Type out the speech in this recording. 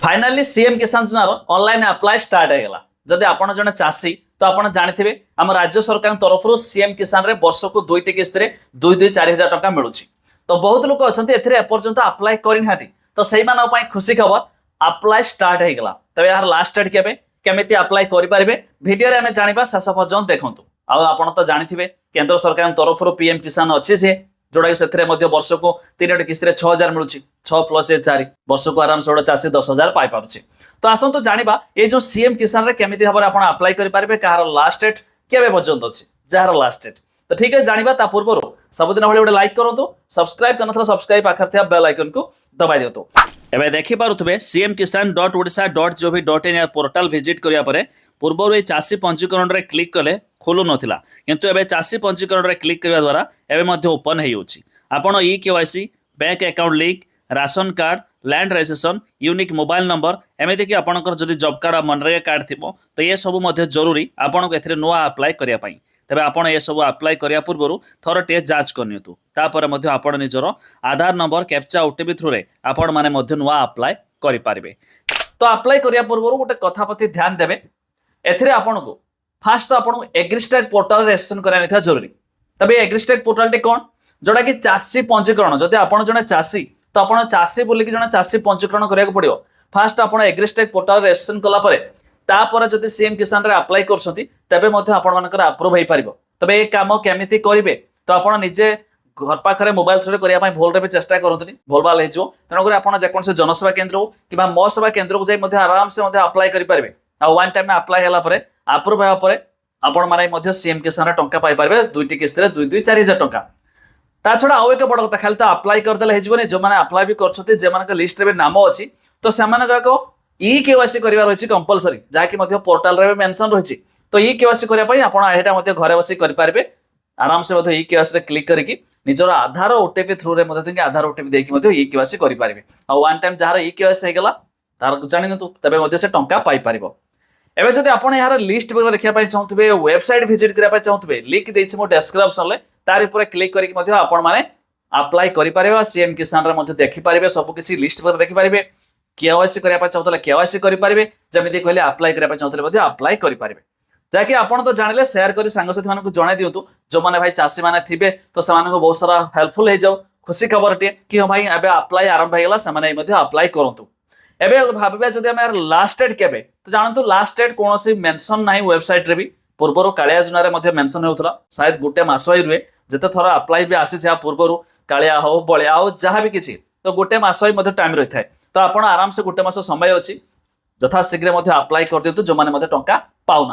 Finally CM किसान योजनार online apply start होगा। जदि आपन जने चाषी तो आपन जानिथिबे हम राज्य सरकार तरफ सीएम किसान रे वर्ष को 2टी किस्त रे 2-4 हजार टका मिलुछि। तो बहुत लोक अछंती एथिरे एपर्यंत अप्लाई करिनाथि तो सेहि मानक पई खुशी खबर अप्लाई स्टार्ट हो गला। तबे यार लास्ट डेट केबे केमिति अप्लाई करि परिबे वीडियो रे हमें जानिबा शेष पर्यंत देखंतु। आ आपन तो जानिथिबे केंद्र सरकार तरफ पीएम किसान अछि से जोड़ा कि से वर्ष को 3टी किस्त 6,000 मिलूँ 6+4 वर्ष को आराम से गोटे चाषी 10,000 पाई पारुछि। तो आसतु जानिबा ये जो सीएम किसान रे केमिति भाबरे आपण अप्लाई करि पारबे कहार लास्ट डेट केबे पर्यंत अछि जार लास्ट डेट। तो ठीक है जानिबा ता पूर्व सबुदिन भली गोटे लाइक करंतु सब्सक्राइब करनथला सब्सक्राइब पाखर थिया बेल आइकन को दबाइ दियंतु। एबे देखि पारुथबे cmkisan.odisha.gov.in पोर्टल विजिट करिया परे पूर्व चाषी पंजीकरण रे क्लिक कले खोलु नथिला किंतु एबे चाषी पंजीकरण रे क्लिक करबा द्वारा एबे मध्ये ओपन हे होछि। आपण ई KYC bank account link ration card land registration unique mobile number एमिति कि आपनकर जदि जॉब कार्ड मनरेगा कार्ड थिबो तो ये सब मध्ये जरूरी आपनको एथिरे नुआ अप्लाई करिया पई। तबे आपण ये सब अप्लाई करिया पूर्वरु थरटे जांच करनियतु तापर मध्ये आपण निजरो आधार नंबर कैप्चा ओटीपी थ्रू रे आपण माने मध्ये नुआ अप्लाई करि पारिबे। तो अप्लाई करिया पूर्वरु गोटे कथा प्रति ध्यान देबे एथिरे आपनको फास्ट तो आपनको एग्रीस्टैग पोर्टल रजिस्ट्रेशन कराया था जरूरी। तबे एग्रीस्टैग पोर्टल टी कोन जोड़ा कि चाषी पंजीकरण जदि आपण जने चाषी तो आपण चाषी बोली कि जने चाषी पंजीकरण करिया को पड़ियो। फास्ट आपण एग्रीस्टैग पोर्टल रजिस्ट्रेशन कला परे तापर जदि सीएम किसान रे अप्लाई करछंती तबे मध्ये आपण मानकर अप्रूव होई परिबो। तबे ए काम केमिति करिवे तो आपण निजे घर पाखरे मोबाइल थ्रू करिया पई भोल रे भी चेष्टा करंतुनी भोल बाल हेजो। तेनो करे आपण जे कोन से जनसेवा केंद्र हो किबा मो सेवा केंद्र को जाई मध्ये आराम से मध्ये अप्लाई करि परिबे। आ वन टाइम में अप्लाई होला परे अप्रूव होया परे आपण माने मध्ये सीएम किसान रे टंका पाई परिबे 2टी किस्त रे 2-4 हजार टंका। ता छडा आउ एक बड़ कथा खाली तो अप्लाई कर देले हेजबनी जो माने अप्लाई भी करछथि जे मानक लिस्ट रे नाम अछि तो से मानक को ई केवाईसी करिवार अछि कंपलसरी जाकी मध्ये पोर्टल रे मेंशन रहिछि। तो ई केवाईसी करिया पई आपण एटा मध्ये घरे बसी करि पारबे आराम से मध्ये ई केवाईसी रे क्लिक करिकि निजर आधार ओटीपी थ्रू रे मध्ये आधार ओटीपी देकी मध्ये ई केवाईसी करि पारबे। आ वन टाइम जहार ई केवाईसी हे गेला तार जानि नतु तबे मध्ये से टंका पाई पारिबो। एबे जदि आपण यार लिस्ट वगैरह देखिया पई चाहथबे वेबसाइट विजिट करिया पई चाहथबे लिंक देछि मो डिस्क्रिप्शन ले तार ऊपर क्लिक करिक मध्ये आपण माने अप्लाई करि पारेबा। सीएम किसान रे मध्ये देखि पारिबे सब किछि लिस्ट वगैरह देखि पारिबे केवाईसी करिया पई चाहथले केवाईसी करि पारिबे जेमिति कहले अप्लाई करिया पई चाहथले मध्ये अप्लाई करि पारिबे। जाके आपण तो जानिले शेयर करि सांग साथी मानकु जणाइ दियंतु जो माने भाई चासी माने थिबे तो समानकु बहुत सारा हेल्पफुल हे जाऊ खुशी खबर टे कि भाई एबे अप्लाई आरंभ हेला समाने मध्ये अप्लाई करंतु। एबे भाबबे जदि हम यार लास्ट डेट केबे तो जानतु लास्ट डेट कोनोसी मेंशन नाही वेबसाइट रे भी पूर्वरो कालिया योजना रे मध्ये मेंशन होतला शायद गोटे मास होई रुए जते थोर अप्लाई भी आसी छा पूर्वरो कालिया हो बळिया हो जहा भी किछि तो गोटे मास होई मध्ये टाइम रहि थाए। तो आपण आराम से गोटे मास समय अछि यथा शीघ्र मध्ये अप्लाई कर दियंतु जो माने मध्ये टंका पाउना।